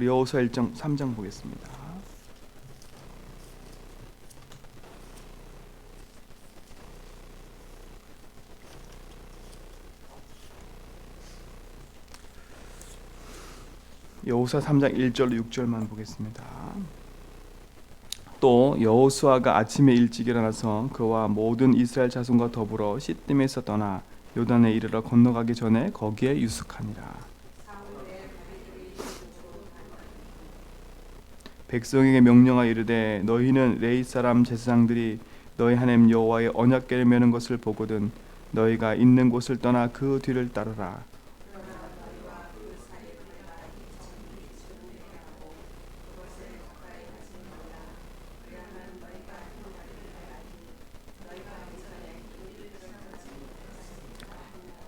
우리 여호수아 1.3장 보겠습니다. 여호수아 3장 1절 6절만 보겠습니다. 또 여호수아가 아침에 일찍 일어나서 그와 모든 이스라엘 자손과 더불어 시딤에서 떠나 요단에 이르러 건너가기 전에 거기에 유숙하니라. 백성에게 명령하여 이르되 너희는 레위 사람 제사장들이 너희 하나님 여호와의 언약궤를 메는 것을 보거든 너희가 있는 곳을 떠나 그 뒤를 따르라.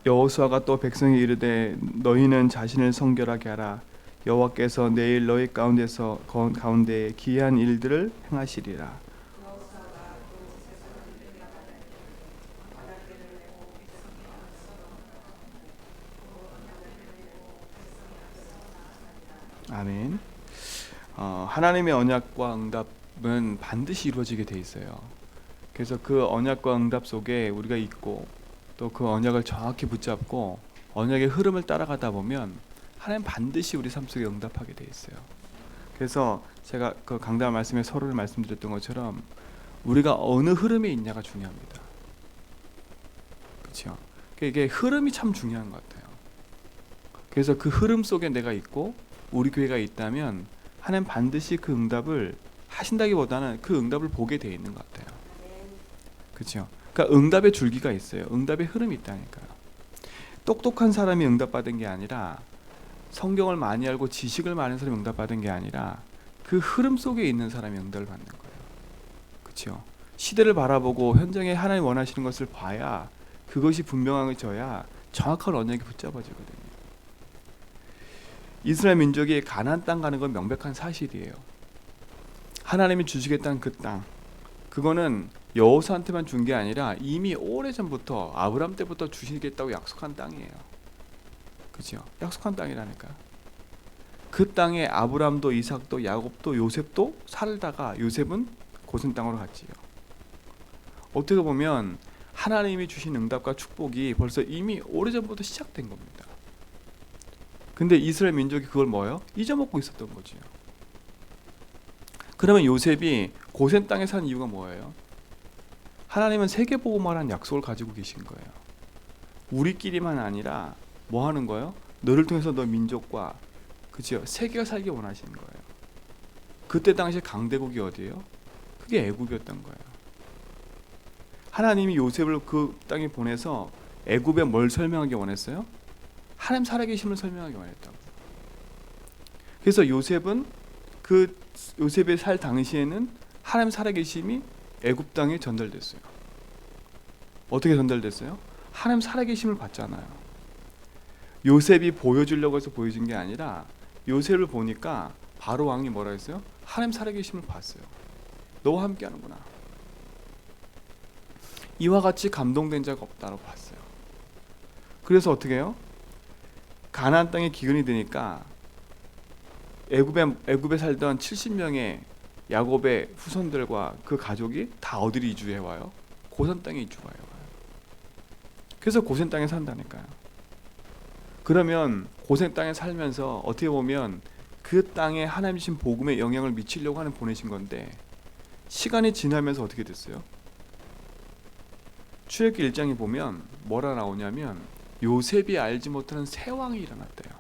여호수아가 또 백성에 이르되 너희는 자신을 성결하게 하라. 여호와께서 내일 너희 가운데에 기이한 일들을 행하시리라. 아멘. 하나님의 언약과 응답은 반드시 이루어지게 돼 있어요. 그래서 그 언약과 응답 속에 우리가 있고 또 그 언약을 정확히 붙잡고 언약의 흐름을 따라가다 보면 하나님 반드시 우리 삶 속에 응답하게 돼 있어요. 그래서 제가 그 강단 말씀에 서로를 말씀드렸던 것처럼 우리가 어느 흐름에 있냐가 중요합니다. 그렇죠? 이게 흐름이 참 중요한 것 같아요. 그래서 그 흐름 속에 내가 있고 우리 교회가 있다면 하나님 반드시 그 응답을 하신다기보다는 그 응답을 보게 돼 있는 것 같아요. 그렇죠? 그러니까 응답의 줄기가 있어요. 응답의 흐름이 있다니까요. 똑똑한 사람이 응답받은 게 아니라 성경을 많이 알고 지식을 많은 사람이 응답받은 게 아니라 그 흐름 속에 있는 사람이 응답을 받는 거예요. 그렇죠? 시대를 바라보고 현장에 하나님 원하시는 것을 봐야 그것이 분명해져야 정확한 언약이 붙잡아지거든요. 이스라엘 민족이 가나안 땅 가는 건 명백한 사실이에요. 하나님이 주시겠다는 그 땅, 그거는 여호수아한테만 준 게 아니라 이미 오래전부터 아브라함 때부터 주시겠다고 약속한 땅이에요. 그렇죠? 약속한 땅이라니까. 그 땅에 아브라함도 이삭도 야곱도 요셉도 살다가 요셉은 고센 땅으로 갔지요. 어떻게 보면 하나님이 주신 응답과 축복이 벌써 이미 오래전부터 시작된 겁니다. 근데 이스라엘 민족이 그걸 뭐예요? 잊어먹고 있었던 거죠. 그러면 요셉이 고센 땅에 산 이유가 뭐예요? 하나님은 세계복음화라는 약속을 가지고 계신 거예요. 우리끼리만 아니라 뭐 하는 거예요? 너를 통해서 너 민족과 그죠? 세계가 살기 원하시는 거예요. 그때 당시에 강대국이 어디예요? 그게 애굽이었던 거예요. 하나님이 요셉을 그 땅에 보내서 애굽에 뭘 설명하기 원했어요? 하나님 살아계심을 설명하기 원했다고. 그래서 요셉은 그 요셉의 살 당시에는 하나님 살아계심이 애굽 땅에 전달됐어요. 어떻게 전달됐어요? 하나님 살아계심을 봤잖아요. 요셉이 보여주려고 해서 보여준 게 아니라 요셉을 보니까 바로 왕이 뭐라 했어요? 하나님 살아계심을 봤어요. 너와 함께 하는구나. 이와 같이 감동된 자가 없다고 봤어요. 그래서 어떻게 해요? 가나안 땅에 기근이 드니까 애굽에 살던 70명의 야곱의 후손들과 그 가족이 다 어디로 이주해 와요? 고센 땅에 이주해 와요. 그래서 고센 땅에 산다니까요. 그러면 고센 땅에 살면서 어떻게 보면 그 땅에 하나님 주신 복음에 영향을 미치려고 하는 보내신 건데 시간이 지나면서 어떻게 됐어요? 출애굽기 1장에 보면 뭐라 나오냐면 요셉이 알지 못하는 새 왕이 일어났대요.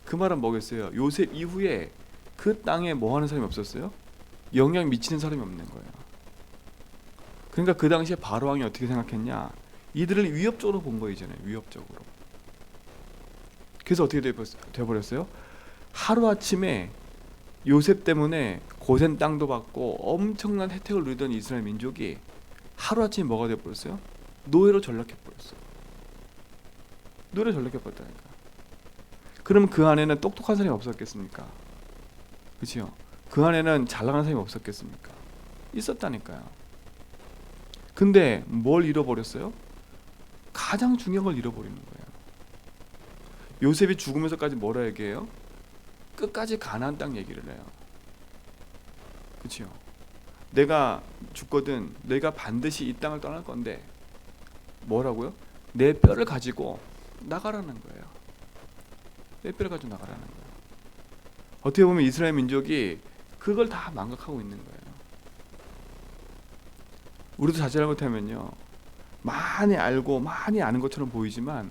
그 말은 뭐겠어요? 요셉 이후에 그 땅에 뭐 하는 사람이 없었어요? 영향 미치는 사람이 없는 거예요. 그러니까 그 당시에 바로 왕이 어떻게 생각했냐? 이들을 위협적으로 본 거예요. 이제는 위협적으로. 그래서 어떻게 돼버렸어요? 하루아침에 요셉 때문에 고센 땅도 받고 엄청난 혜택을 누리던 이스라엘 민족이 하루아침에 뭐가 돼버렸어요? 노예로 전락해버렸어요. 노예로 전락해버렸다니까. 그럼 그 안에는 똑똑한 사람이 없었겠습니까? 그렇죠? 그 안에는 잘 나가는 사람이 없었겠습니까? 있었다니까요. 근데 뭘 잃어버렸어요? 가장 중요한 걸 잃어버리는 거예요. 요셉이 죽으면서까지 뭐라 얘기해요? 끝까지 가나안 땅 얘기를 해요. 그렇죠? 내가 죽거든 내가 반드시 이 땅을 떠날 건데 뭐라고요? 내 뼈를 가지고 나가라는 거예요. 내 뼈를 가지고 나가라는 거예요. 어떻게 보면 이스라엘 민족이 그걸 다 망각하고 있는 거예요. 우리도 자칫 잘못하면요, 많이 알고 많이 아는 것처럼 보이지만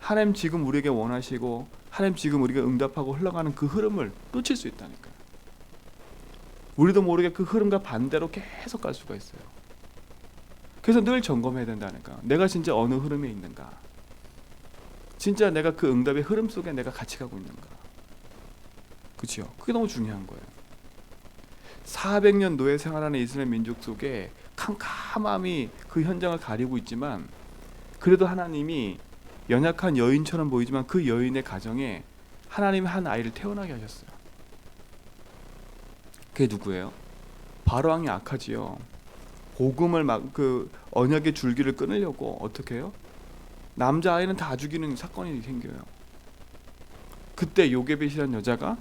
하나님 지금 우리에게 원하시고 하나님 지금 우리가 응답하고 흘러가는 그 흐름을 놓칠 수 있다니까요. 우리도 모르게 그 흐름과 반대로 계속 갈 수가 있어요. 그래서 늘 점검해야 된다니까. 내가 진짜 어느 흐름에 있는가, 진짜 내가 그 응답의 흐름 속에 내가 같이 가고 있는가. 그렇죠? 그게 너무 중요한 거예요. 400년 노예 생활하는 이스라엘 민족 속에 캄캄함이 그 현장을 가리고 있지만 그래도 하나님이 연약한 여인처럼 보이지만 그 여인의 가정에 하나님이 한 아이를 태어나게 하셨어요. 그게 누구예요? 바로왕이 악하지요. 복음을 막 그 언약의 줄기를 끊으려고 어떻게 해요? 남자아이는 다 죽이는 사건이 생겨요. 그때 요게벳이라는 여자가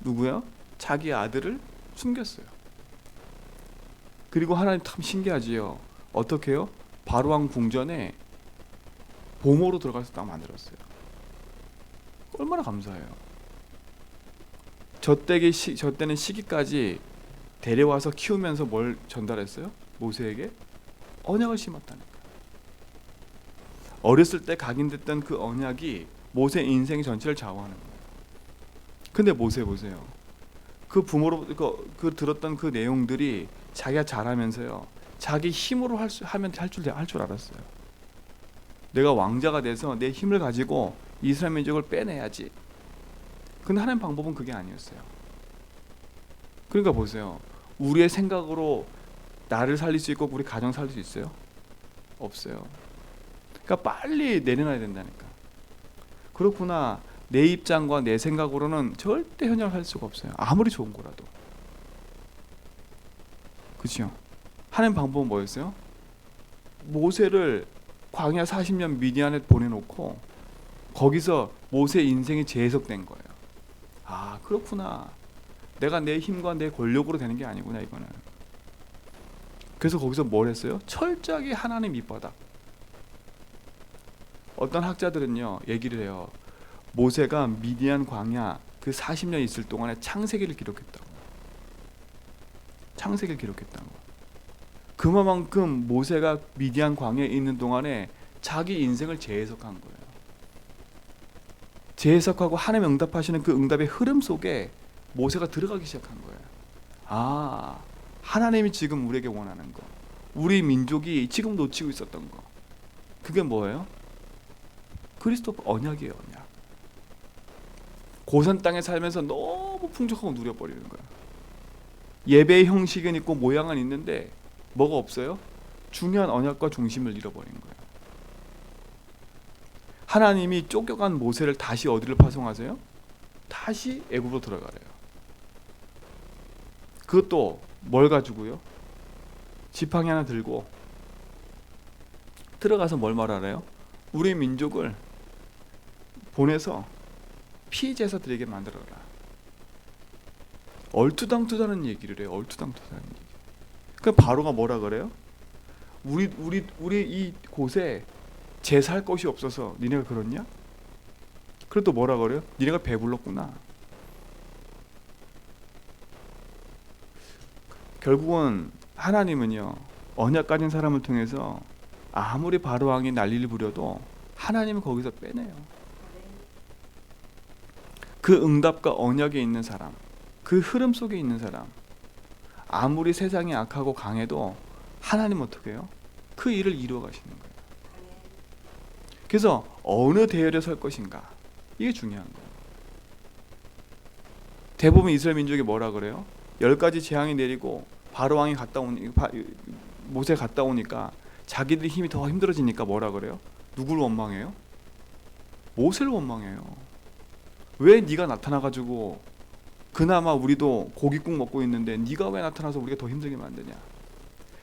누구야? 자기 아들을 숨겼어요. 그리고 하나님 참 신기하지요. 어떻게 해요? 바로왕 궁전에 보모로 들어가서 딱 만들었어요. 얼마나 감사해요. 저 때는 시기까지 데려와서 키우면서 뭘 전달했어요? 모세에게 언약을 심었다는 거예요. 어렸을 때 각인됐던 그 언약이 모세 인생 전체를 좌우하는 거예요. 근데 모세 보세요. 그 부모로 그 들었던 그 내용들이 자기가 잘하면서요, 자기 힘으로 할 줄 알았어요. 내가 왕자가 돼서 내 힘을 가지고 이스라엘 민족을 빼내야지. 근데 하나님 방법은 그게 아니었어요. 그러니까 보세요. 우리의 생각으로 나를 살릴 수 있고 우리 가정 살릴 수 있어요? 없어요. 그러니까 빨리 내려놔야 된다니까. 그렇구나. 내 입장과 내 생각으로는 절대 현장을 할 수가 없어요. 아무리 좋은 거라도. 그렇죠? 하나님 방법은 뭐였어요? 모세를 광야 40년 미디안에 보내놓고 거기서 모세 인생이 재해석된 거예요. 아, 그렇구나. 내가 내 힘과 내 권력으로 되는 게 아니구나, 이거는. 그래서 거기서 뭘 했어요? 철저하게 하나님 밑바닥. 어떤 학자들은요, 얘기를 해요. 모세가 미디안 광야 그 40년 있을 동안에 창세기를 기록했다고. 창세기를 기록했다고. 그만큼 모세가 미디안 광야에 있는 동안에 자기 인생을 재해석한 거예요. 재해석하고 하나님 응답하시는 그 응답의 흐름 속에 모세가 들어가기 시작한 거예요. 아, 하나님이 지금 우리에게 원하는 거, 우리 민족이 지금 놓치고 있었던 거, 그게 뭐예요? 그리스도 언약이에요. 언약. 고산 땅에 살면서 너무 풍족하고 누려버리는 거예요. 예배의 형식은 있고 모양은 있는데 뭐가 없어요? 중요한 언약과 중심을 잃어버린 거예요. 하나님이 쫓겨간 모세를 다시 어디를 파송하세요? 다시 애굽으로 들어가래요. 그것도 뭘 가지고요? 지팡이 하나 들고 들어가서 뭘 말하래요? 우리 민족을 보내서 피제사 드리게 만들어라. 얼투당투다는 얘기를 해요. 얼투당투다는 얘기. 그러니까 바로가 뭐라 그래요? 우리 이 곳에 제사할 것이 없어서 니네가 그렇냐? 그래도 뭐라 그래요? 니네가 배불렀구나. 결국은 하나님은요, 언약 가진 사람을 통해서 아무리 바로왕이 난리를 부려도 하나님은 거기서 빼내요. 그 응답과 언약에 있는 사람, 그 흐름 속에 있는 사람, 아무리 세상이 악하고 강해도 하나님은 어떻게 해요? 그 일을 이루어 가시는 거예요. 그래서 어느 대열에 설 것인가, 이게 중요한 거예요. 대부분 이스라엘 민족이 뭐라 그래요? 10가지 재앙이 내리고 바로왕이 모세 갔다 오니까 자기들이 힘이 더 힘들어지니까 뭐라 그래요? 누구를 원망해요? 모세를 원망해요. 왜 네가 나타나가지고 그나마 우리도 고깃국 먹고 있는데 네가 왜 나타나서 우리가 더 힘들게 만드냐?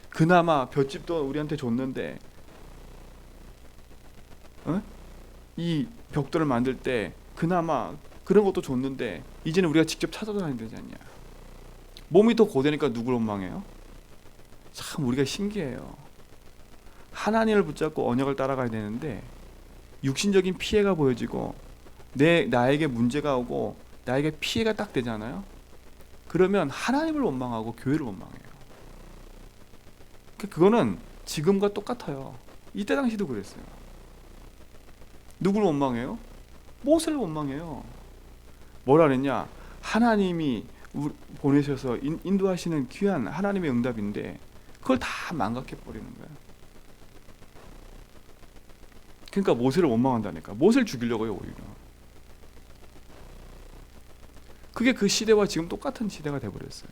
그나마 볏집도 우리한테 줬는데 이 벽돌을 만들 때 그나마 그런 것도 줬는데 이제는 우리가 직접 찾아다녀야 되지 않냐. 몸이 더 고되니까 누굴 원망해요? 참 우리가 신기해요. 하나님을 붙잡고 언약을 따라가야 되는데 육신적인 피해가 보여지고 나에게 문제가 오고 나에게 피해가 딱 되잖아요. 그러면 하나님을 원망하고 교회를 원망해요. 그거는 지금과 똑같아요. 이때 당시도 그랬어요. 누굴 원망해요? 모세를 원망해요. 뭐라 그랬냐? 하나님이 보내셔서 인도하시는 귀한 하나님의 응답인데 그걸 다 망각해 버리는 거예요. 그러니까 모세를 원망한다니까. 모세를 죽이려고요, 오히려. 그게 그 시대와 지금 똑같은 시대가 돼버렸어요.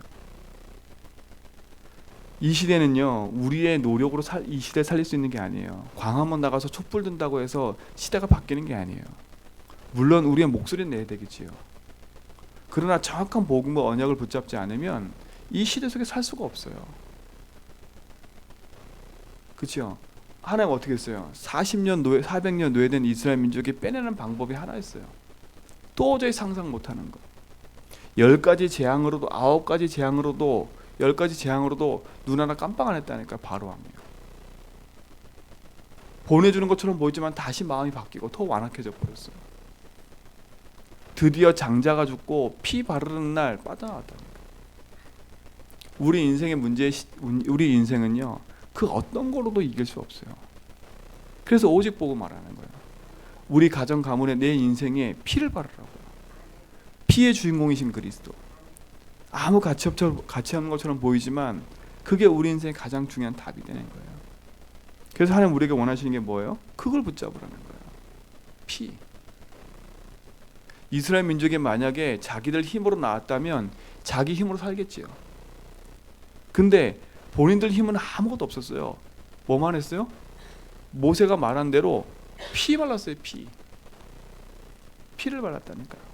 이 시대는요, 우리의 노력으로 이 시대 살릴 수 있는 게 아니에요. 광화문 나가서 촛불 든다고 해서 시대가 바뀌는 게 아니에요. 물론 우리의 목소리는 내야 되겠지요. 그러나 정확한 복음과 언약을 붙잡지 않으면 이 시대 속에 살 수가 없어요. 그렇죠? 하나님 어떻게 했어요? 400년 노예된 이스라엘 민족이 빼내는 방법이 하나였어요. 도저히 상상 못하는 거. 10가지 재앙으로도 9가지 재앙으로도 10가지 재앙으로도 눈 하나 깜빡 안 했다니까. 바로 왕이에요. 보내주는 것처럼 보이지만 다시 마음이 바뀌고 더 완악해져 버렸어요. 드디어 장자가 죽고 피 바르는 날 빠져나왔다니까. 우리 인생의 우리 인생은요, 그 어떤 거로도 이길 수 없어요. 그래서 오직 보고 말하는 거예요. 우리 가정 가문에 내 인생에 피를 바르라고요. 피의 주인공이신 그리스도. 아무 가치 없는 것처럼 보이지만 그게 우리 인생의 가장 중요한 답이 되는 거예요. 그래서 하나님 우리에게 원하시는 게 뭐예요? 그걸 붙잡으라는 거예요. 피. 이스라엘 민족이 만약에 자기들 힘으로 나왔다면 자기 힘으로 살겠지요. 근데 본인들 힘은 아무것도 없었어요. 뭐만 했어요? 모세가 말한 대로 피 발랐어요. 피를 발랐다니까요.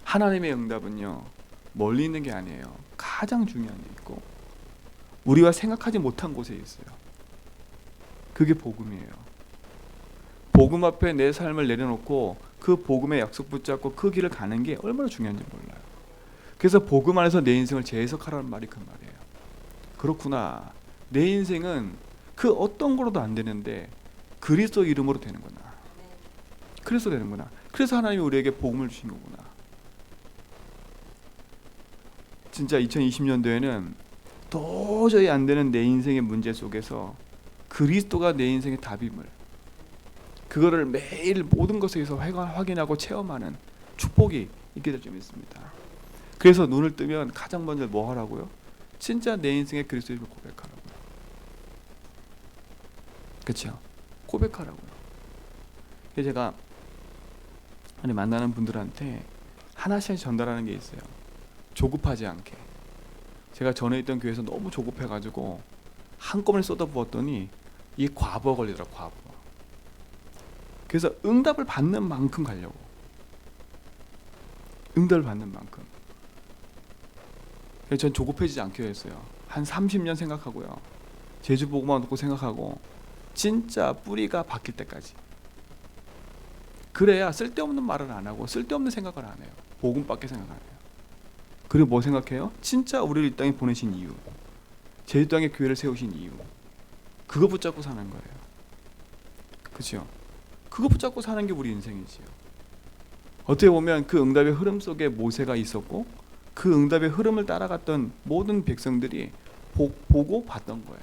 하나님의 응답은요, 멀리 있는 게 아니에요. 가장 중요한 데 있고 우리가 생각하지 못한 곳에 있어요. 그게 복음이에요. 복음 앞에 내 삶을 내려놓고 그 복음의 약속 붙잡고 그 길을 가는 게 얼마나 중요한지 몰라요. 그래서 복음 안에서 내 인생을 재해석하라는 말이 그 말이에요. 그렇구나. 내 인생은 그 어떤 거로도 안 되는데 그리스도 이름으로 되는구나. 그래서 되는구나. 그래서 하나님이 우리에게 복음을 주신 거구나. 진짜 2020년도에는 도저히 안 되는 내 인생의 문제 속에서 그리스도가 내 인생의 답임을, 그거를 매일 모든 것에서 확인하고 체험하는 축복이 있게 될 줄 믿습니다. 그래서 눈을 뜨면 가장 먼저 뭐 하라고요? 진짜 내 인생의 그리스도를 고백하라고요. 그렇죠? 고백하라고요. 그래서 제가 만나는 분들한테 하나씩 전달하는 게 있어요. 조급하지 않게. 제가 전에 있던 교회에서 너무 조급해가지고 한꺼번에 쏟아부었더니 이게 과부하 걸리더라고요. 과부하. 그래서 응답을 받는 만큼 가려고. 응답을 받는 만큼. 그래서 전 조급해지지 않기로 했어요. 한 30년 생각하고요. 제주 보고만 놓고 생각하고 진짜 뿌리가 바뀔 때까지. 그래야 쓸데없는 말을 안 하고 쓸데없는 생각을 안 해요. 복음밖에 생각 안 해요. 그리고 뭐 생각해요? 진짜 우리를 이 땅에 보내신 이유, 제주 땅에 교회를 세우신 이유, 그거 붙잡고 사는 거예요. 그렇죠? 그거 붙잡고 사는 게 우리 인생이지요. 어떻게 보면 그 응답의 흐름 속에 모세가 있었고 그 응답의 흐름을 따라갔던 모든 백성들이 보고 봤던 거예요.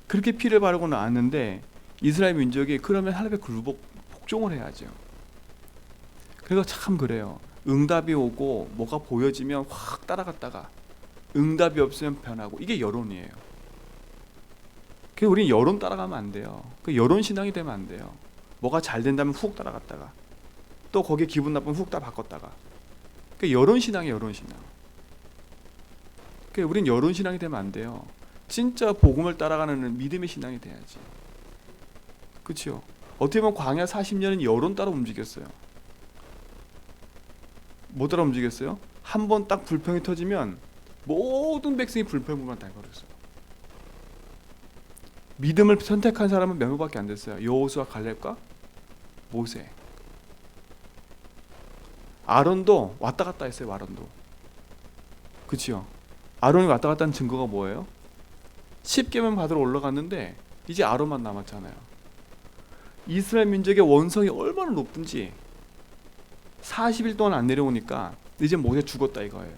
그렇게 피를 바르고 나왔는데 이스라엘 민족이 그러면 하나님의 복종을 해야죠. 그래서 참 그래요. 응답이 오고 뭐가 보여지면 확 따라갔다가 응답이 없으면 변하고, 이게 여론이에요. 그래서 우리는 여론 따라가면 안 돼요. 그 여론 신앙이 되면 안 돼요. 뭐가 잘 된다면 훅 따라갔다가 또 거기에 기분 나쁘면 훅 다 바꿨다가. 그 여론 신앙이에요. 여론 신앙. 그 우리는 여론 신앙이 되면 안 돼요. 진짜 복음을 따라가는 믿음의 신앙이 돼야지. 그렇죠? 어떻게 보면 광야 40년은 여론 따라 움직였어요. 뭐 따라 움직였어요? 한 번 딱 불평이 터지면 모든 백성이 불평불만 다 해버렸어요. 믿음을 선택한 사람은 몇 명밖에 안 됐어요. 여호수아, 갈렙과 모세. 아론도 왔다 갔다 했어요. 아론도. 그치요? 아론이 왔다 갔다 한 증거가 뭐예요? 10계명 받으러 올라갔는데 이제 아론만 남았잖아요. 이스라엘 민족의 원성이 얼마나 높은지 40일 동안 안 내려오니까 이제 모세 죽었다 이거예요.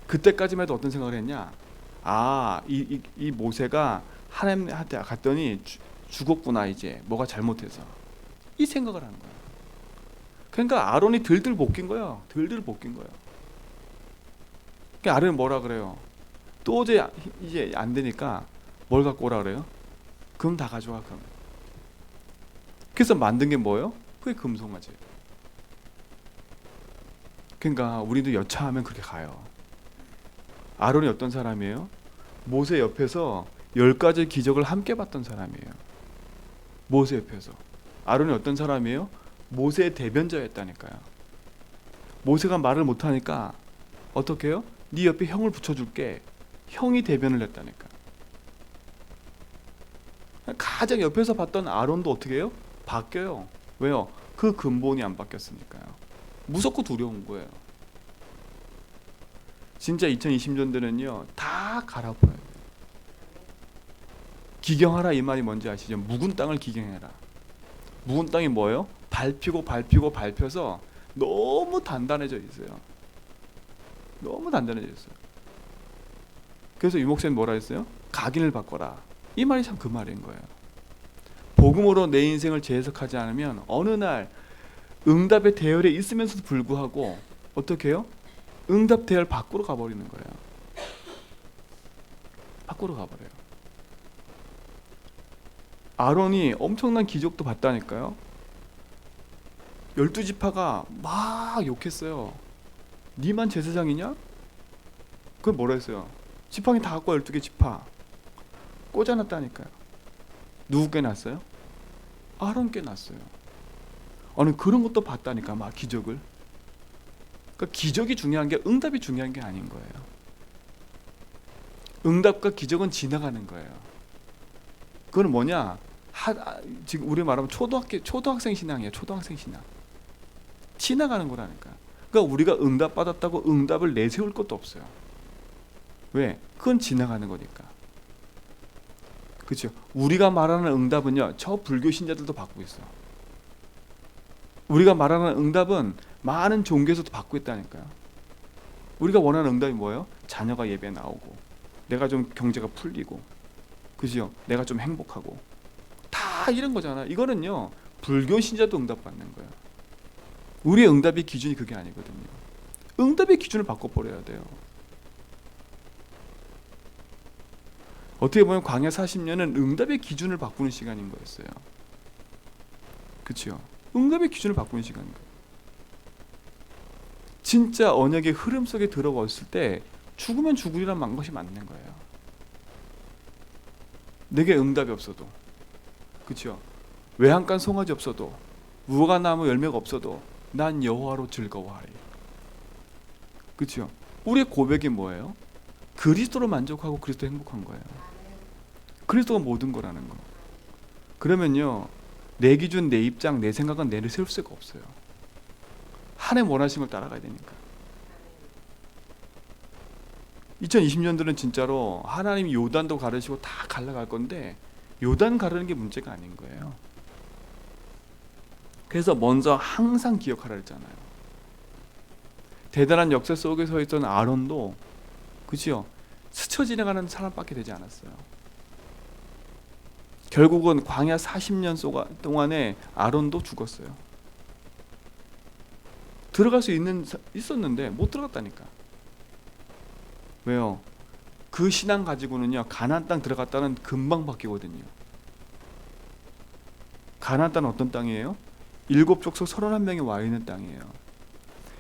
그때까지만 해도 어떤 생각을 했냐? 이 모세가 하나님한테 갔더니 죽었구나, 이제 뭐가 잘못해서, 이 생각을 하는 거예요. 그러니까 아론이 들들 볶인 거예요. 들들 볶인 거예요. 그러니까 아론이 뭐라 그래요? 또 이제 안 되니까 뭘 갖고 오라 그래요? 금 다 가져와, 금. 그래서 만든 게 뭐예요? 그게 금송아지. 그러니까 우리도 여차하면 그렇게 가요. 아론이 어떤 사람이에요? 모세 옆에서 10가지 기적을 함께 봤던 사람이에요. 모세 옆에서. 아론이 어떤 사람이에요? 모세의 대변자였다니까요. 모세가 말을 못하니까 어떻게 해요? 네 옆에 형을 붙여줄게. 형이 대변을 했다니까. 가장 옆에서 봤던 아론도 어떻게 해요? 바뀌어요. 왜요? 그 근본이 안 바뀌었으니까요. 무섭고 두려운 거예요. 진짜 2020년대는요 다 갈아엎어야 돼요. 기경하라 이 말이 뭔지 아시죠? 묵은 땅을 기경해라. 묵은 땅이 뭐예요? 밟혀서 너무 단단해져 있어요. 너무 단단해져 있어요. 그래서 유 목사님 뭐라 했어요? 각인을 바꿔라. 이 말이 참 그 말인 거예요. 복음으로 내 인생을 재해석하지 않으면 어느 날 응답의 대열에 있으면서도 불구하고 어떻게 해요? 응답 대열 밖으로 가버리는 거예요. 밖으로 가버려요. 아론이 엄청난 기적도 봤다니까요. 12지파가 막 욕했어요. 니만 제사장이냐? 그걸 뭐라 했어요? 지팡이 다 갖고 12개 지파 꽂아놨다니까요. 누구께 났어요? 아론께 났어요. 아니 그런 것도 봤다니까, 막 기적을. 그러니까 기적이 중요한 게 응답이 중요한 게 아닌 거예요. 응답과 기적은 지나가는 거예요. 그건 뭐냐? 지금 우리 말하면 초등학생 신앙이에요. 초등학생 신앙. 지나가는 거라니까. 그러니까 우리가 응답 받았다고 응답을 내세울 것도 없어요. 왜? 그건 지나가는 거니까. 그렇죠? 우리가 말하는 응답은요, 저 불교 신자들도 받고 있어요. 우리가 말하는 응답은 많은 종교에서도 받고 있다니까요. 우리가 원하는 응답이 뭐예요? 자녀가 예배 나오고, 내가 좀 경제가 풀리고, 그죠? 내가 좀 행복하고, 다 이런 거잖아. 이거는요 불교 신자도 응답 받는 거예요. 우리의 응답의 기준이 그게 아니거든요. 응답의 기준을 바꿔버려야 돼요. 어떻게 보면 광야 40년은 응답의 기준을 바꾸는 시간인 거였어요. 그렇죠? 응답의 기준을 바꾸는 시간인 거예요. 진짜 언약의 흐름 속에 들어왔을 때 죽으면 죽으리란 만 것이 맞는 거예요. 내게 응답이 없어도, 그렇죠? 외양간 송아지 없어도, 무화과 나무 열매가 없어도 난 여호와로 즐거워하리. 그렇죠? 우리의 고백이 뭐예요? 그리스도로 만족하고 그리스도 행복한 거예요. 그리스도가 모든 거라는 거. 그러면요 내 기준, 내 입장, 내 생각은 내세울 수가 없어요. 하나님 원하시는 걸 따라가야 되니까. 2020년들은 진짜로 하나님이 요단도 가르시고 다 갈라갈 건데 요단 가르는 게 문제가 아닌 거예요. 그래서 먼저 항상 기억하라 했잖아요. 대단한 역사 속에 서 있던 아론도, 그죠? 스쳐 지나가는 사람밖에 되지 않았어요. 결국은 광야 40년 동안에 아론도 죽었어요. 들어갈 수 있었는데 못 들어갔다니까. 왜요? 그 신앙 가지고는요 가나안 땅 들어갔다는 금방 바뀌거든요. 가나안 땅은 어떤 땅이에요? 7족속 31명이 와 있는 땅이에요.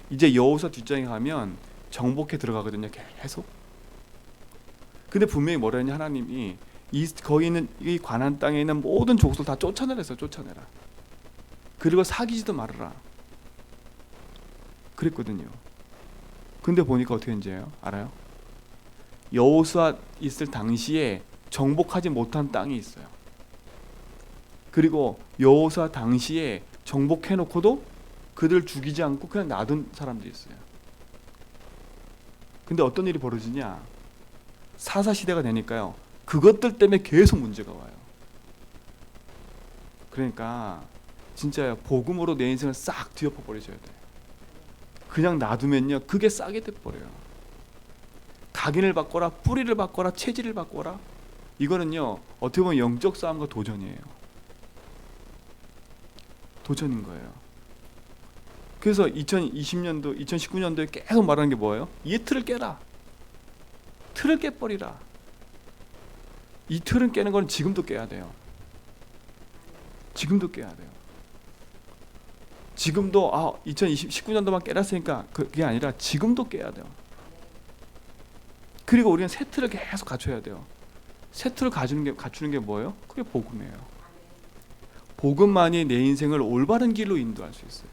이제 여호수아 뒷장에 가면 정복해 들어가거든요. 계속. 근데 분명히 뭐라 했냐, 하나님이 거기 있는 이 가나안 땅에 있는 모든 족속을 다 쫓아내라. 쫓아내라. 그리고 사귀지도 말아라. 그랬거든요. 근데 보니까 어떻게 했는지요? 알아요? 여호수아 있을 당시에 정복하지 못한 땅이 있어요. 그리고 여호수아 당시에 정복해놓고도 그들 죽이지 않고 그냥 놔둔 사람들이 있어요. 근데 어떤 일이 벌어지냐? 사사시대가 되니까요, 그것들 때문에 계속 문제가 와요. 그러니까 진짜요, 복음으로 내 인생을 싹 뒤엎어 버리셔야 돼요. 그냥 놔두면요, 그게 싹이 돼버려요. 각인을 바꿔라, 뿌리를 바꿔라, 체질을 바꿔라. 이거는요, 어떻게 보면 영적 싸움과 도전이에요. 도전인 거예요. 그래서 2020년도, 2019년도에 계속 말하는 게 뭐예요? 이 틀을 깨라. 틀을 깨버리라. 이 틀을 깨는 건 지금도 깨야 돼요. 지금도 깨야 돼요. 지금도 2019년도만 깨놨으니까 그게 아니라 지금도 깨야 돼요. 그리고 우리는 새 틀을 계속 갖춰야 돼요. 새 틀을 갖추는 게 뭐예요? 그게 복음이에요. 복음만이 내 인생을 올바른 길로 인도할 수 있어요.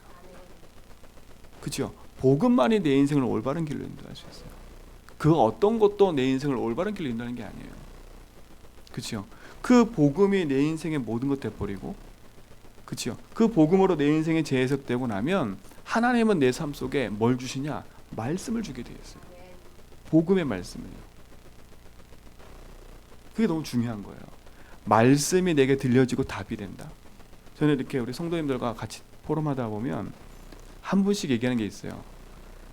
그렇죠? 복음만이 내 인생을 올바른 길로 인도할 수 있어요. 그 어떤 것도 내 인생을 올바른 길로 인도하는 게 아니에요. 그렇죠? 그 복음이 내 인생의 모든 것 돼버리고, 그렇죠? 그 복음으로 내 인생이 재해석되고 나면 하나님은 내 삶 속에 뭘 주시냐? 말씀을 주게 되어 있어요. 복음의 말씀을요. 그게 너무 중요한 거예요. 말씀이 내게 들려지고 답이 된다. 저는 이렇게 우리 성도님들과 같이 포럼하다 보면 한 분씩 얘기하는 게 있어요.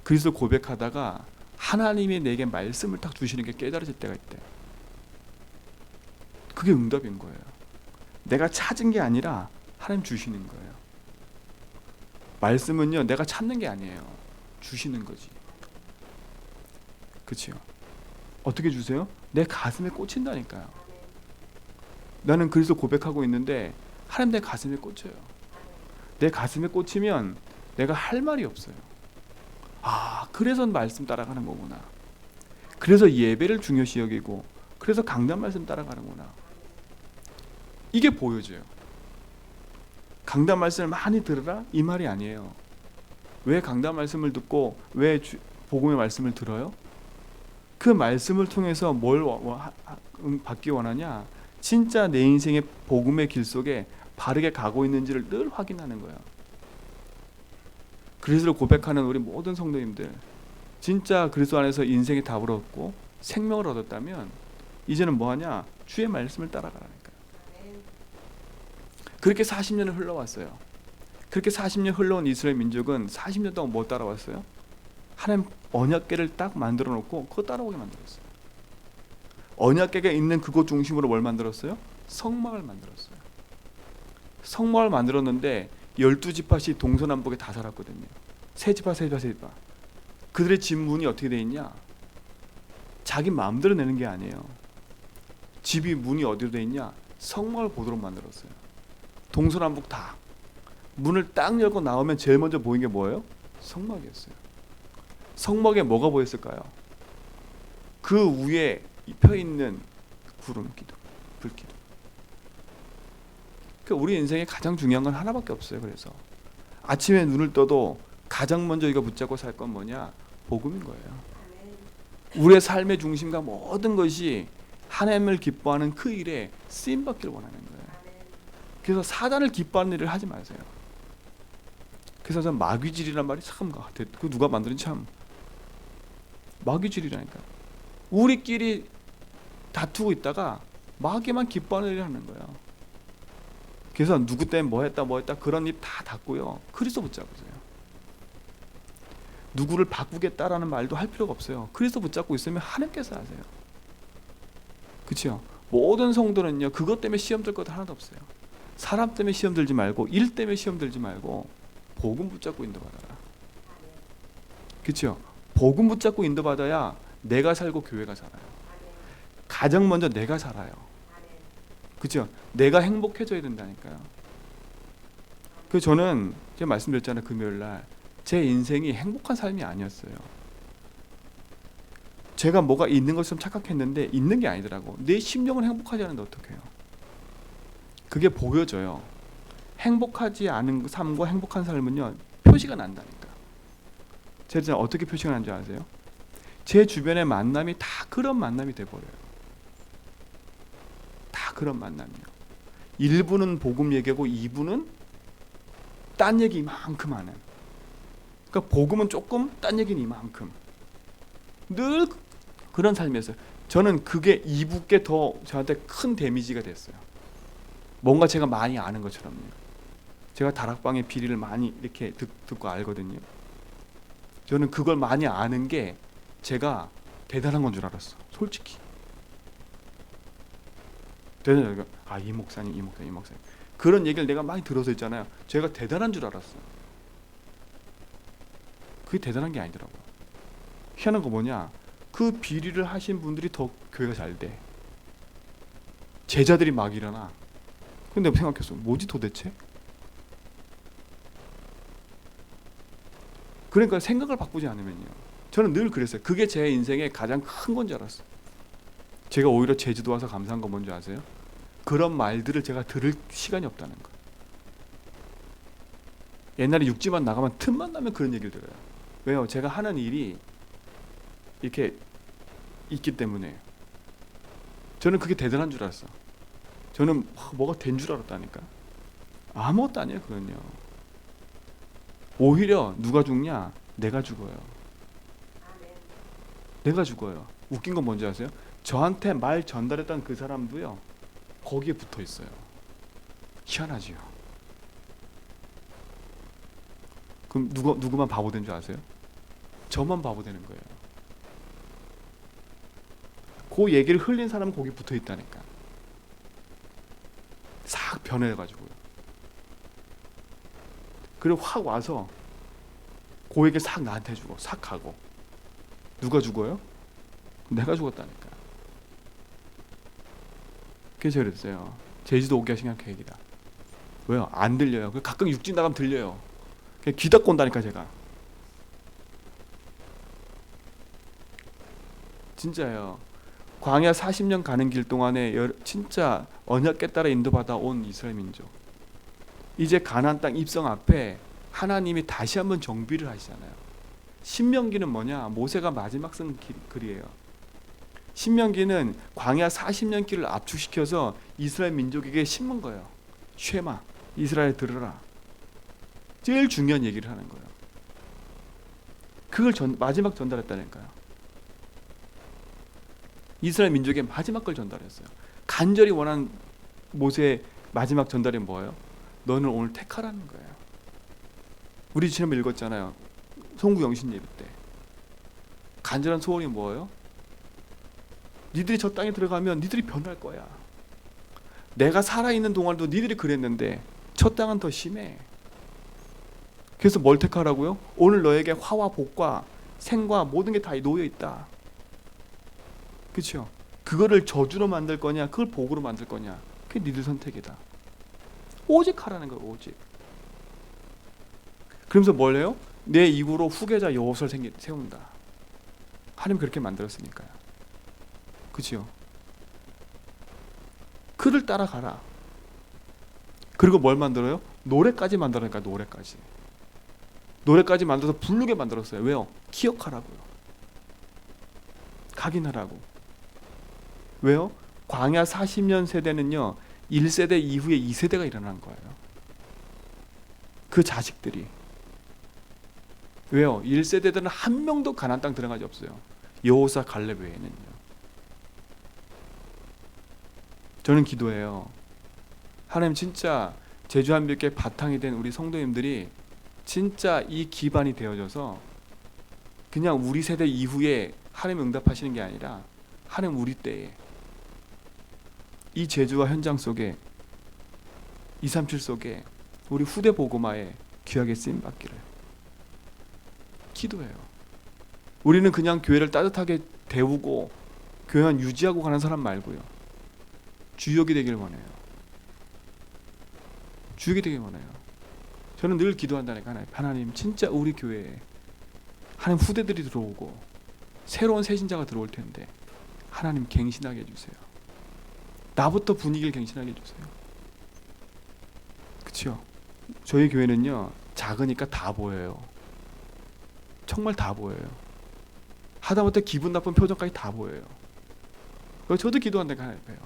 그리스도 고백하다가 하나님이 내게 말씀을 딱 주시는 게 깨달아질 때가 있대. 그게 응답인 거예요. 내가 찾은 게 아니라 하나님 주시는 거예요. 말씀은요, 내가 찾는 게 아니에요. 주시는 거지. 그렇죠? 어떻게 주세요? 내 가슴에 꽂힌다니까요. 나는 그리스도 고백하고 있는데 하나님 내 가슴에 꽂혀요. 내 가슴에 꽂히면 내가 할 말이 없어요. 그래서 말씀 따라가는 거구나. 그래서 예배를 중요시 여기고, 그래서 강단 말씀 따라가는구나. 이게 보여져요. 강단 말씀을 많이 들으라 이 말이 아니에요. 왜 강단 말씀을 듣고 왜 복음의 말씀을 들어요? 그 말씀을 통해서 뭘 받기 원하냐? 진짜 내 인생의 복음의 길 속에 바르게 가고 있는지를 늘 확인하는 거예요. 그리스도를 고백하는 우리 모든 성도님들, 진짜 그리스도 안에서 인생의 답을 얻고 생명을 얻었다면 이제는 뭐하냐? 주의 말씀을 따라가라니까요. 그렇게 40년을 흘러왔어요. 그렇게 40년 흘러온 이스라엘 민족은 40년 동안 뭐 따라왔어요? 하나님 언약궤를 딱 만들어 놓고 그거 따라오게 만들었어요. 언약궤가 있는 그곳 중심으로 뭘 만들었어요? 성막을 만들었어요. 성막을 만들었는데 12지파씩 동서남북에 다 살았거든요. 세 지파. 그들의 집 문이 어떻게 돼 있냐? 자기 마음대로 내는 게 아니에요. 집이 문이 어디로 돼 있냐? 성막을 보도록 만들었어요. 동서남북 다. 문을 딱 열고 나오면 제일 먼저 보인 게 뭐예요? 성막이었어요. 성막에 뭐가 보였을까요? 그 위에 펴 있는 구름 기둥, 불 기둥. 우리 인생에 가장 중요한 건 하나밖에 없어요. 그래서 아침에 눈을 떠도 가장 먼저 이거 붙잡고 살 건 뭐냐? 복음인 거예요. 우리의 삶의 중심과 모든 것이 하나님을 기뻐하는 그 일에 쓰임받기를 원하는 거예요. 그래서 사단을 기뻐하는 일을 하지 마세요. 그래서 저는 마귀질이란 말이 참, 그 누가 만드는 참 마귀질이라니까. 우리끼리 다투고 있다가 마귀만 기뻐하는 일을 하는 거예요. 그래서 누구 때문에 뭐 했다 그런 입 다 닫고요. 그리스도 붙잡으세요. 누구를 바꾸겠다라는 말도 할 필요가 없어요. 그리스도 붙잡고 있으면 하나님께서 하세요. 그렇죠? 모든 성도는요, 그것 때문에 시험 들 것 하나도 없어요. 사람 때문에 시험 들지 말고, 일 때문에 시험 들지 말고 복음 붙잡고 인도받아라. 그렇죠? 복음 붙잡고 인도받아야 내가 살고 교회가 살아요. 가장 먼저 내가 살아요. 그렇죠? 내가 행복해져야 된다니까요. 그래서 저는 제가 말씀드렸잖아요. 금요일날 제 인생이 행복한 삶이 아니었어요. 제가 뭐가 있는 것처럼 착각했는데 있는 게 아니더라고. 내 심령은 행복하지 않은데 어떡해요? 그게 보여져요. 행복하지 않은 삶과 행복한 삶은요, 표시가 난다니까. 제가 어떻게 표시가 난지 아세요? 제 주변의 만남이 다 그런 만남이 돼버려요. 다 그런 만남이요. 1부는 복음 얘기하고 2부는 딴 얘기 이만큼 하는. 그러니까 복음은 조금, 딴 얘기는 이만큼. 늘 그런 삶이었어요. 저는 그게 이북게 더 저한테 큰 데미지가 됐어요. 뭔가 제가 많이 아는 것처럼요. 제가 다락방의 비리를 많이 이렇게 듣고 알거든요. 저는 그걸 많이 아는 게 제가 대단한 건 줄 알았어. 솔직히. 대단해요. 아, 이 목사님, 이 목사님, 이 목사님. 그런 얘기를 내가 많이 들어서 있잖아요. 제가 대단한 줄 알았어요. 그게 대단한 게 아니더라고요. 희한한 거 뭐냐? 그 비리를 하신 분들이 더 교회가 잘 돼. 제자들이 막 일어나. 근데 내가 생각했어. 뭐지 도대체? 그러니까 생각을 바꾸지 않으면요. 저는 늘 그랬어요. 그게 제 인생의 가장 큰 건 줄 알았어요. 제가 오히려 제주도 와서 감사한 건 뭔지 아세요? 그런 말들을 제가 들을 시간이 없다는 거. 옛날에 육지만 나가면 틈만 나면 그런 얘기를 들어요. 왜요? 제가 하는 일이 이렇게 있기 때문에. 저는 그게 대단한 줄 알았어. 저는 뭐가 된 줄 알았다니까. 아무것도 아니에요, 그건요. 오히려 누가 죽냐? 내가 죽어요. 내가 죽어요. 웃긴 건 뭔지 아세요? 저한테 말 전달했던 그 사람도요, 거기에 붙어 있어요. 희한하지요. 그럼 누구만 바보 된 줄 아세요? 저만 바보 되는 거예요. 그 얘기를 흘린 사람은 거기 붙어 있다니까. 싹 변해가지고요. 그리고 확 와서 그 얘기 싹 나한테 주고 싹 가고. 누가 죽어요? 내가 죽었다니까. 그래서 그랬어요. 제주도 오게 하신 게 계획이다. 왜요? 안 들려요. 가끔 육지 나가면 들려요. 그냥 귀 닫고 온다니까 제가. 진짜예요. 광야 40년 가는 길 동안에 진짜 언약궤 따라 인도받아 온 이스라엘 민족. 이제 가나안 땅 입성 앞에 하나님이 다시 한번 정비를 하시잖아요. 신명기는 뭐냐? 모세가 마지막 쓴 글이에요. 신명기는 광야 40년 길을 압축시켜서 이스라엘 민족에게 심은 거예요. 쉐마, 이스라엘 들으라. 제일 중요한 얘기를 하는 거예요. 그걸 마지막 전달했다니까요. 이스라엘 민족의 마지막 걸 전달했어요. 간절히 원한 모세의 마지막 전달이 뭐예요? 너는 오늘 택하라는 거예요. 우리 지난번에 읽었잖아요. 송구 영신 예배 때. 간절한 소원이 뭐예요? 니들이 저 땅에 들어가면 니들이 변할 거야. 내가 살아있는 동안도 니들이 그랬는데 저 땅은 더 심해. 그래서 뭘 택하라고요? 오늘 너에게 화와 복과 생과 모든 게 다 놓여 있다. 그렇죠? 그거를 저주로 만들 거냐, 그걸 복으로 만들 거냐, 그게 니들 선택이다. 오직 하라는 거예요. 오직. 그러면서 뭘 해요? 내 입으로 후계자 여호수아를 세운다. 하나님 그렇게 만들었으니까요. 그렇죠? 그를 따라가라. 그리고 뭘 만들어요? 노래까지 만들어니까 노래까지. 노래까지 만들어서 부르게 만들었어요. 왜요? 기억하라고요. 각인하라고. 왜요? 광야 40년 세대는요, 1세대 이후에 2세대가 일어난 거예요. 그 자식들이. 왜요? 1세대들은 한 명도 가나안 땅 들어간 적이 없어요. 여호수아 갈렙 외에는요. 저는 기도해요. 하나님 진짜 제주 한빛교회 바탕이 된 우리 성도님들이 진짜 이 기반이 되어져서 그냥 우리 세대 이후에 하나님 응답하시는 게 아니라 하나님 우리 때에 이 제주와 현장 속에 237 속에 우리 후대 복음화에 귀하게 쓰임 받기를 기도해요. 우리는 그냥 교회를 따뜻하게 데우고 교회만 유지하고 가는 사람 말고요. 주역이 되기를 원해요. 주역이 되기를 원해요. 저는 늘 기도한다니까. 하나님 진짜 우리 교회에 하나님 후대들이 들어오고 새로운 새신자가 들어올 텐데 하나님 갱신하게 해주세요. 나부터 분위기를 갱신하게 해주세요. 그렇죠? 저희 교회는요, 작으니까 다 보여요. 정말 다 보여요. 하다못해 기분 나쁜 표정까지 다 보여요. 그래서 저도 기도한다니까. 하나님 봬요.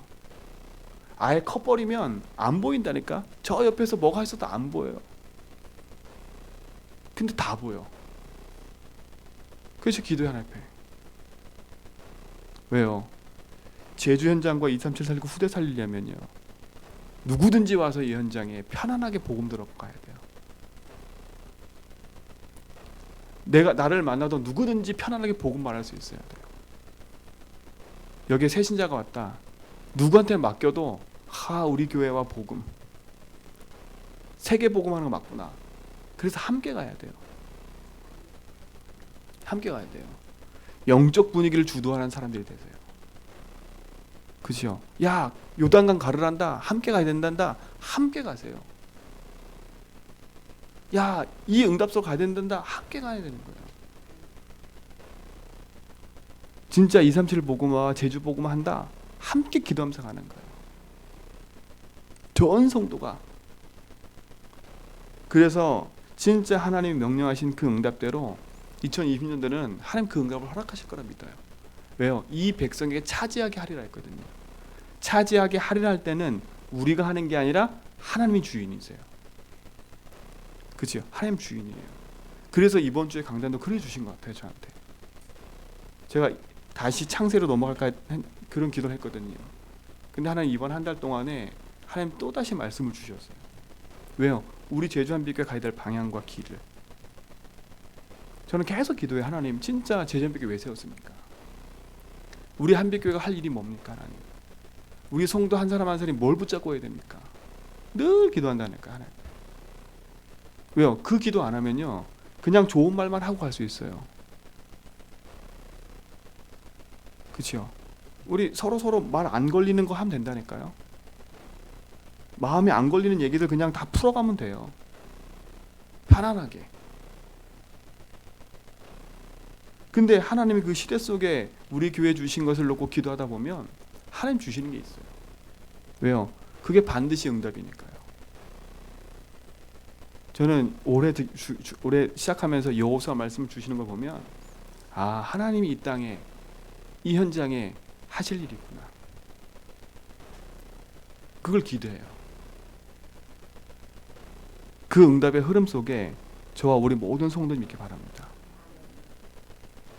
아예 커버리면 안 보인다니까. 저 옆에서 뭐가 있어도 안 보여요. 근데 다 보여. 그렇죠. 기도의 하나님 앞에. 왜요? 제주 현장과 237 살리고 후대 살리려면요, 누구든지 와서 이 현장에 편안하게 복음 들어 가야 돼요. 내가 나를 만나도 누구든지 편안하게 복음 말할 수 있어야 돼요. 여기에 새신자가 왔다. 누구한테 맡겨도 우리 교회와 복음, 세계 복음 하는 거 맞구나. 그래서 함께 가야 돼요. 함께 가야 돼요. 영적 분위기를 주도하는 사람들이 되세요. 그죠? 야, 요단강 가르란다. 함께 가야 된단다. 함께 가세요. 야, 이 응답소 가야 된단다. 함께 가야 되는 거예요. 진짜 237 복음화, 제주 복음화 한다. 함께 기도하면서 가는 거예요. 전 성도가. 그래서 진짜 하나님이 명령하신 그 응답대로 2020년도는 하나님 그 응답을 허락하실 거라 믿어요. 왜요? 이 백성에게 차지하게 하리라 했거든요. 차지하게 하리라 할 때는 우리가 하는 게 아니라 하나님이 주인이세요. 그렇죠? 하나님 주인이에요. 그래서 이번 주에 강단도 그래 주신 것 같아요. 저한테. 제가 다시 창세로 넘어갈까 그런 기도를 했거든요. 근데 하나님 이번 한 달 동안에 하나님 또다시 말씀을 주셨어요. 왜요? 우리 제주 한빛교회 가야 될 방향과 길을. 저는 계속 기도해. 하나님 진짜 제주 한빛교회 왜 세웠습니까? 우리 한빛교회가 할 일이 뭡니까? 하나님, 우리 성도 한 사람 한 사람이 뭘 붙잡고 해야 됩니까? 늘 기도한다니까. 하나님. 왜요? 그 기도 안 하면요, 그냥 좋은 말만 하고 갈 수 있어요. 그렇죠? 우리 서로 말 안 걸리는 거 하면 된다니까요. 마음에 안 걸리는 얘기들 그냥 다 풀어가면 돼요. 편안하게. 근데 하나님이 그 시대 속에 우리 교회 주신 것을 놓고 기도하다 보면 하나님 주시는 게 있어요. 왜요? 그게 반드시 응답이니까요. 저는 올해 시작하면서 여호수아 말씀을 주시는 걸 보면 하나님이 이 땅에, 이 현장에 하실 일이구나. 그걸 기대해요. 그 응답의 흐름 속에 저와 우리 모든 성도님 있기 바랍니다.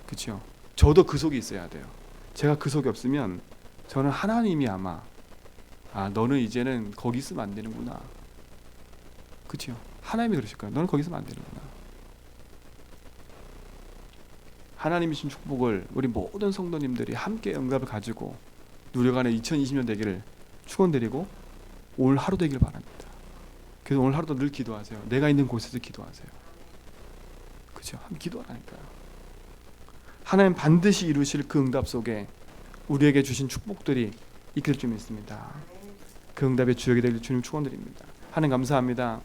그렇죠? 저도 그 속에 있어야 돼요. 제가 그 속에 없으면 저는 하나님이 아마 너는 이제는 거기 있으면 안 되는구나. 그렇죠? 하나님이 그러실 거예요. 너는 거기 있으면 안 되는구나. 하나님이 주신 축복을 우리 모든 성도님들이 함께 응답을 가지고 누려가는 2020년 되기를 축원드리고 오늘 하루 되길 바랍니다. 그래서 오늘 하루도 늘 기도하세요. 내가 있는 곳에서 기도하세요. 그렇죠? 함께 기도하라니까요. 하나님 반드시 이루실 그 응답 속에 우리에게 주신 축복들이 있길 줄 믿습니다. 그 응답의 주역이 되길 주님 축원드립니다. 하나님 감사합니다.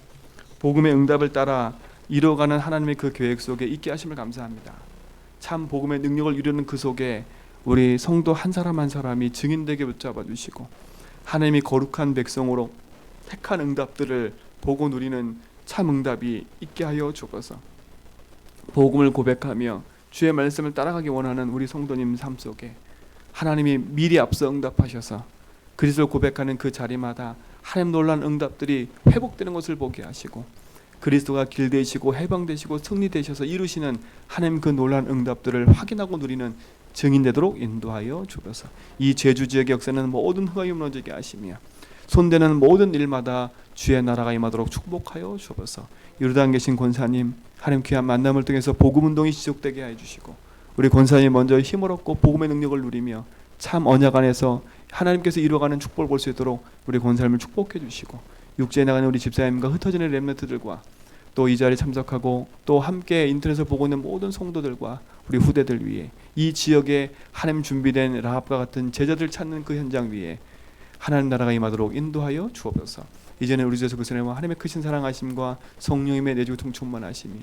복음의 응답을 따라 이뤄가는 하나님의 그 계획 속에 있게 하심을 감사합니다. 참 복음의 능력을 이루는 그 속에 우리 성도 한 사람 한 사람이 증인되게 붙잡아 주시고 하나님이 거룩한 백성으로 택한 응답들을 보고 누리는 참 응답이 있게 하여 주옵소서. 복음을 고백하며 주의 말씀을 따라가기 원하는 우리 성도님 삶 속에 하나님이 미리 앞서 응답하셔서 그리스도를 고백하는 그 자리마다 하나님 놀란 응답들이 회복되는 것을 보게 하시고 그리스도가 길 되시고 해방되시고 승리되셔서 이루시는 하나님 그 놀란 응답들을 확인하고 누리는 증인되도록 인도하여 주옵소서. 이 제주 지역의 역사는 모든 흑암이 무너지게 하시며 손대는 모든 일마다 주의 나라가 임하도록 축복하여 주옵소서. 요르단 계신 권사님, 하나님 귀한 만남을 통해서 복음 운동이 지속되게 해 주시고 우리 권사님 먼저 힘을 얻고 복음의 능력을 누리며 참 언약 안에서 하나님께서 이루어가는 축복을 볼 수 있도록 우리 권사님을 축복해 주시고 육지에 나가는 우리 집사님과 흩어지는 렘넌트들과 또 이 자리에 참석하고 또 함께 인터넷을 보고 있는 모든 성도들과 우리 후대들 위해 이 지역에 하나님 준비된 라합과 같은 제자들 찾는 그 현장 위에 하나님 나라가 임하도록 인도하여 주옵소서. 이제는 우리 주 예수 그리스도의 하나님의 크신 사랑하심과 성령님의 내주통 충만하심이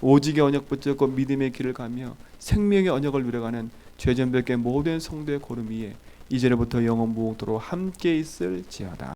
오직의 언약 붙잡고 믿음의 길을 가며 생명의 언약을 누려가는 죄전벽의 모든 성도의 걸음 위에 이제부터 영원 무궁토록 함께 있을지어다.